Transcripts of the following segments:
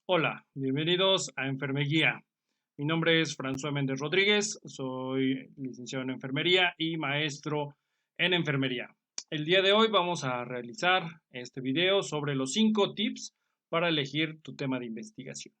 Hola, bienvenidos a Enfermeguía. Mi nombre es François Méndez Rodríguez, soy licenciado en enfermería y maestro en enfermería. El día de hoy vamos a realizar este video sobre los 5 tips para elegir tu tema de investigación.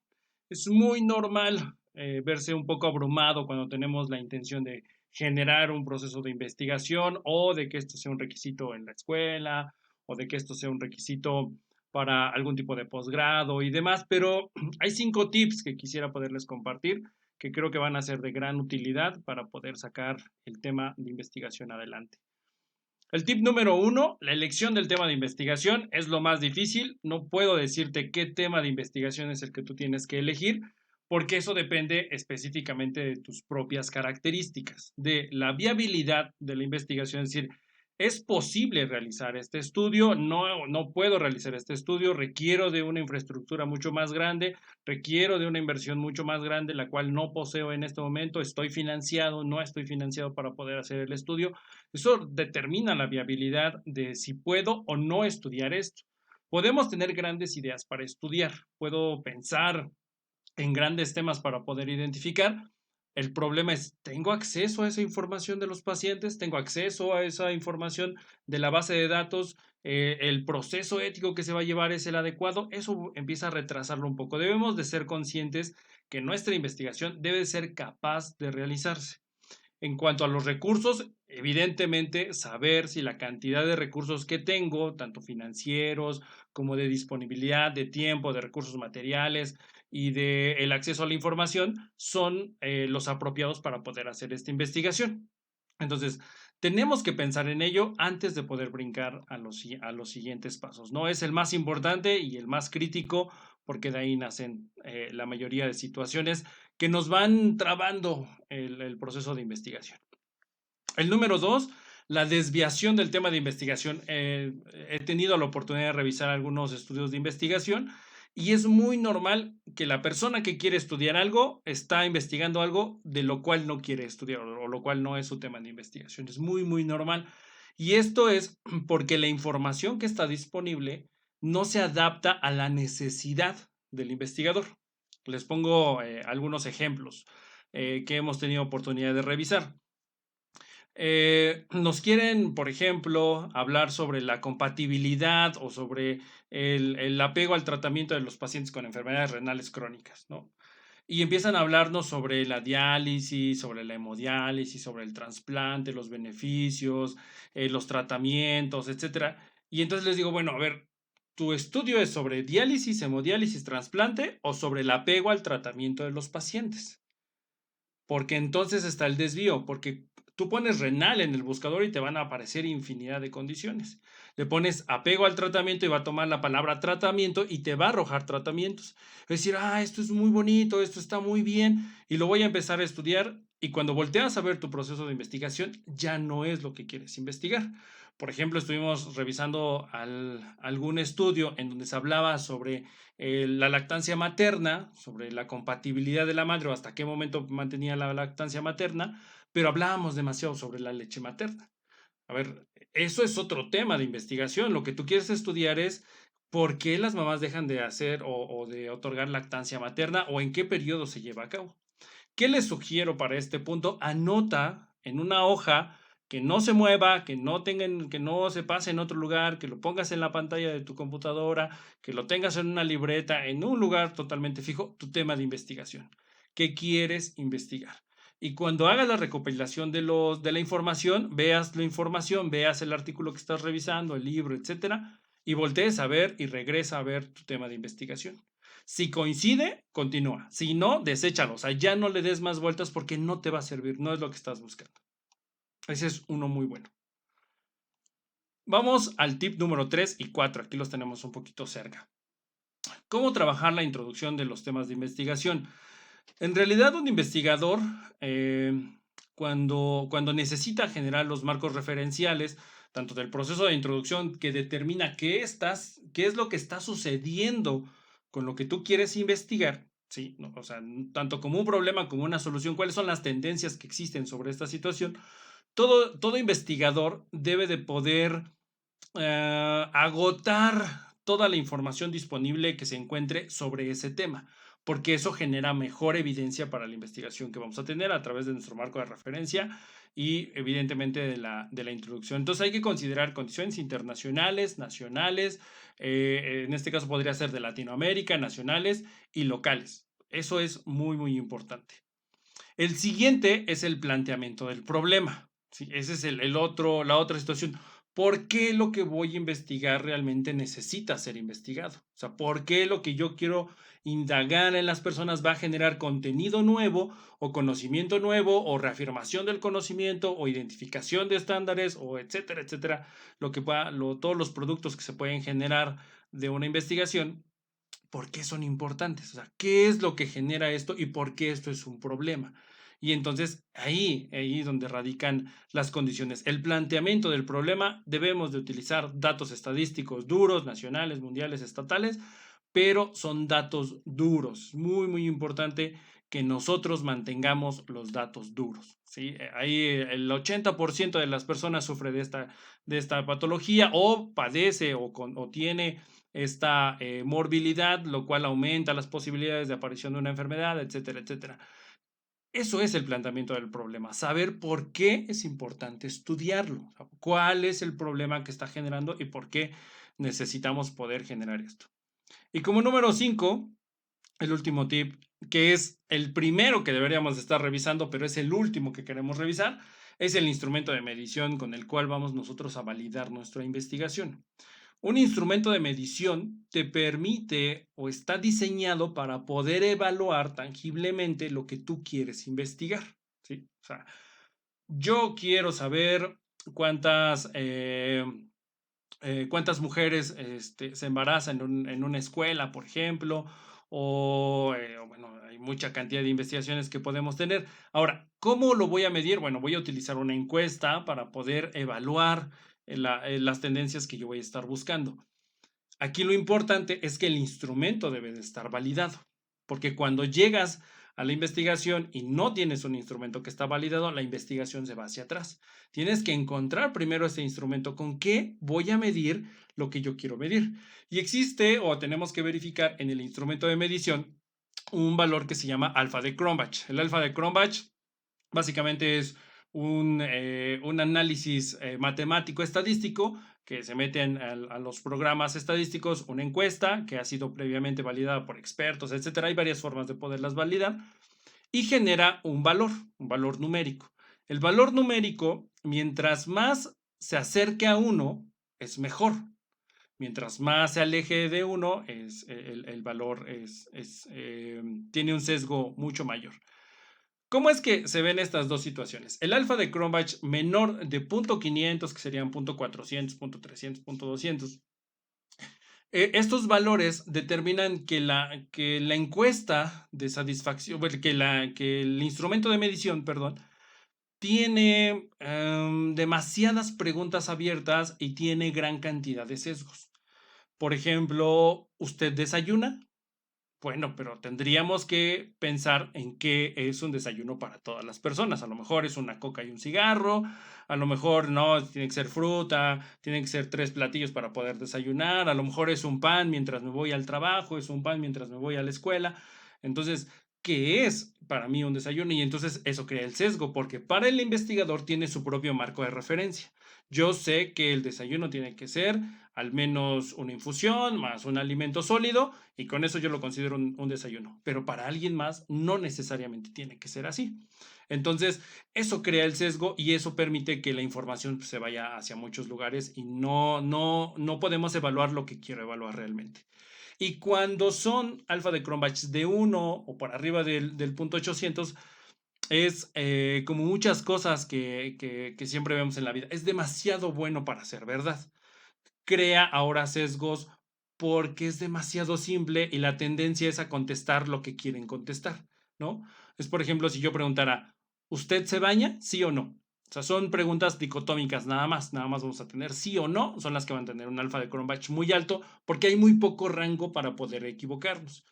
Es muy normal verse un poco abrumado cuando tenemos la intención de generar un proceso de investigación o de que esto sea un requisito en la escuela o de que esto sea un requisito para algún tipo de posgrado y demás, pero hay 5 tips que quisiera poderles compartir que creo que van a ser de gran utilidad para poder sacar el tema de investigación adelante. El tip número 1, la elección del tema de investigación es lo más difícil. No puedo decirte qué tema de investigación es el que tú tienes que elegir, porque eso depende específicamente de tus propias características, de la viabilidad de la investigación, es decir, ¿es posible realizar este estudio? No, no puedo realizar este estudio, requiero de una infraestructura mucho más grande, requiero de una inversión mucho más grande, la cual no poseo en este momento, estoy financiado, no estoy financiado para poder hacer el estudio. Eso determina la viabilidad de si puedo o no estudiar esto. Podemos tener grandes ideas para estudiar, puedo pensar en grandes temas para poder identificar. El problema es, ¿tengo acceso a esa información de los pacientes? ¿Tengo acceso a esa información de la base de datos? ¿El proceso ético que se va a llevar es el adecuado? Eso empieza a retrasarlo un poco. Debemos de ser conscientes que nuestra investigación debe ser capaz de realizarse. En cuanto a los recursos, evidentemente saber si la cantidad de recursos que tengo, tanto financieros como de disponibilidad de tiempo, de recursos materiales y de el acceso a la información, son los apropiados para poder hacer esta investigación. Entonces, tenemos que pensar en ello antes de poder brincar a los siguientes pasos. No es el más importante y el más crítico, porque de ahí nacen la mayoría de situaciones que nos van trabando el proceso de investigación. El número 2, la desviación del tema de investigación. He tenido la oportunidad de revisar algunos estudios de investigación y es muy normal que la persona que quiere estudiar algo está investigando algo de lo cual no quiere estudiar o lo cual no es su tema de investigación. Es muy, muy normal. Y esto es porque la información que está disponible no se adapta a la necesidad del investigador. Les pongo algunos ejemplos que hemos tenido oportunidad de revisar. Nos quieren, por ejemplo, hablar sobre la compatibilidad o sobre el apego al tratamiento de los pacientes con enfermedades renales crónicas, ¿no? Y empiezan a hablarnos sobre la diálisis, sobre la hemodiálisis, sobre el trasplante, los beneficios, los tratamientos, etcétera. Y entonces les digo, bueno, a ver, ¿tu estudio es sobre diálisis, hemodiálisis, trasplante o sobre el apego al tratamiento de los pacientes? Porque entonces está el desvío, porque tú pones renal en el buscador y te van a aparecer infinidad de condiciones. Le pones apego al tratamiento y va a tomar la palabra tratamiento y te va a arrojar tratamientos. Es decir, esto es muy bonito, esto está muy bien y lo voy a empezar a estudiar y cuando volteas a ver tu proceso de investigación ya no es lo que quieres investigar. Por ejemplo, estuvimos revisando algún estudio en donde se hablaba sobre la lactancia materna, sobre la compatibilidad de la madre o hasta qué momento mantenía la lactancia materna, pero hablábamos demasiado sobre la leche materna. A ver, eso es otro tema de investigación. Lo que tú quieres estudiar es por qué las mamás dejan de hacer o de otorgar lactancia materna o en qué periodo se lleva a cabo. ¿Qué les sugiero para este punto? Anota en una hoja que no se mueva, que no se pase en otro lugar, que lo pongas en la pantalla de tu computadora, que lo tengas en una libreta, en un lugar totalmente fijo, tu tema de investigación. ¿Qué quieres investigar? Y cuando hagas la recopilación de la información, veas la información, veas el artículo que estás revisando, el libro, etcétera, y voltees a ver y regresa a ver tu tema de investigación. Si coincide, continúa. Si no, deséchalo. O sea, ya no le des más vueltas porque no te va a servir, no es lo que estás buscando. Ese es uno muy bueno. Vamos al tip número 3 y 4. Aquí los tenemos un poquito cerca. ¿Cómo trabajar la introducción de los temas de investigación? En realidad, un investigador, eh, cuando necesita generar los marcos referenciales, tanto del proceso de introducción que determina qué es lo que está sucediendo con lo que tú quieres investigar, ¿sí? ¿No? O sea, tanto como un problema como una solución, cuáles son las tendencias que existen sobre esta situación, todo investigador debe de poder agotar toda la información disponible que se encuentre sobre ese tema, porque eso genera mejor evidencia para la investigación que vamos a tener a través de nuestro marco de referencia y evidentemente de la introducción. Entonces hay que considerar condiciones internacionales, nacionales, en este caso podría ser de Latinoamérica, nacionales y locales. Eso es muy, muy importante. El siguiente es el planteamiento del problema. ¿Sí? Ese es la otra situación. ¿Por qué lo que voy a investigar realmente necesita ser investigado? O sea, ¿por qué lo que yo quiero indagar en las personas va a generar contenido nuevo o conocimiento nuevo o reafirmación del conocimiento o identificación de estándares o etcétera, etcétera? Todos los productos que se pueden generar de una investigación. ¿Por qué son importantes? O sea, ¿qué es lo que genera esto y por qué esto es un problema? Y entonces ahí donde radican las condiciones. El planteamiento del problema, debemos de utilizar datos estadísticos duros, nacionales, mundiales, estatales, pero son datos duros. Muy, muy importante que nosotros mantengamos los datos duros. ¿Sí? Ahí el 80% de las personas sufre de esta patología o padece o tiene esta morbilidad, lo cual aumenta las posibilidades de aparición de una enfermedad, etcétera, etcétera. Eso es el planteamiento del problema, saber por qué es importante estudiarlo, cuál es el problema que está generando y por qué necesitamos poder generar esto. Y como número 5, el último tip, que es el primero que deberíamos estar revisando, pero es el último que queremos revisar, es el instrumento de medición con el cual vamos nosotros a validar nuestra investigación. Un instrumento de medición te permite o está diseñado para poder evaluar tangiblemente lo que tú quieres investigar, ¿sí? O sea, yo quiero saber cuántas, cuántas mujeres se embarazan en una escuela, por ejemplo, bueno, hay mucha cantidad de investigaciones que podemos tener. Ahora, ¿cómo lo voy a medir? Bueno, voy a utilizar una encuesta para poder evaluar las tendencias que yo voy a estar buscando. Aquí lo importante es que el instrumento debe de estar validado, porque cuando llegas a la investigación y no tienes un instrumento que está validado, la investigación se va hacia atrás. Tienes que encontrar primero ese instrumento con qué voy a medir lo que yo quiero medir. Y existe o tenemos que verificar en el instrumento de medición un valor que se llama alfa de Cronbach. El alfa de Cronbach básicamente es un análisis matemático estadístico que se meten a los programas estadísticos, una encuesta que ha sido previamente validada por expertos, etcétera. Hay varias formas de poderlas validar y genera un valor numérico. El valor numérico, mientras más se acerque a uno, es mejor. Mientras más se aleje de uno, el valor tiene un sesgo mucho mayor. ¿Cómo es que se ven estas dos situaciones? El alfa de Cronbach menor de 0.500, que serían 0.400, 0.300, 0.200. Estos valores determinan que la encuesta de satisfacción, que el instrumento de medición, perdón, tiene demasiadas preguntas abiertas y tiene gran cantidad de sesgos. Por ejemplo, ¿usted desayuna? Bueno, pero tendríamos que pensar en qué es un desayuno para todas las personas. A lo mejor es una coca y un cigarro, a lo mejor no, tiene que ser fruta, tienen que ser 3 platillos para poder desayunar, a lo mejor es un pan mientras me voy al trabajo, es un pan mientras me voy a la escuela. Entonces, ¿qué es para mí un desayuno? Y entonces eso crea el sesgo, porque para el investigador tiene su propio marco de referencia. Yo sé que el desayuno tiene que ser al menos una infusión más un alimento sólido y con eso yo lo considero un desayuno. Pero para alguien más no necesariamente tiene que ser así. Entonces, eso crea el sesgo y eso permite que la información se vaya hacia muchos lugares y no podemos evaluar lo que quiero evaluar realmente. Y cuando son alfa de Cronbach de 1 o por arriba del punto 800, es como muchas cosas que siempre vemos en la vida. Es demasiado bueno para ser verdad. Crea ahora sesgos porque es demasiado simple y la tendencia es a contestar lo que quieren contestar, ¿no? Es, por ejemplo, si yo preguntara, ¿usted se baña? ¿Sí o no? O sea, son preguntas dicotómicas nada más vamos a tener sí o no, son las que van a tener un alfa de Cronbach muy alto porque hay muy poco rango para poder equivocarnos.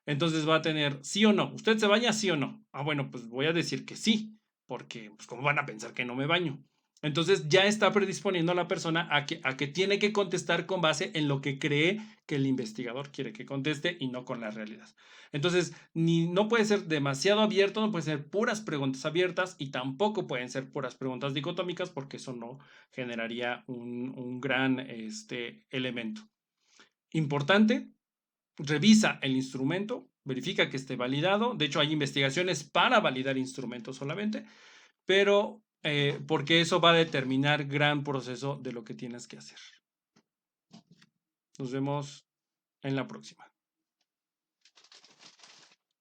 Entonces va a tener sí o no, ¿usted se baña? Sí o no. Ah, bueno, pues voy a decir que sí, porque pues cómo van a pensar que no me baño. Entonces ya está predisponiendo a la persona a que tiene que contestar con base en lo que cree que el investigador quiere que conteste y no con la realidad. Entonces, no puede ser demasiado abierto, no puede ser puras preguntas abiertas y tampoco pueden ser puras preguntas dicotómicas porque eso no generaría un gran elemento. Importante, revisa el instrumento, verifica que esté validado. De hecho, hay investigaciones para validar instrumentos solamente, pero porque eso va a determinar gran proceso de lo que tienes que hacer. Nos vemos en la próxima.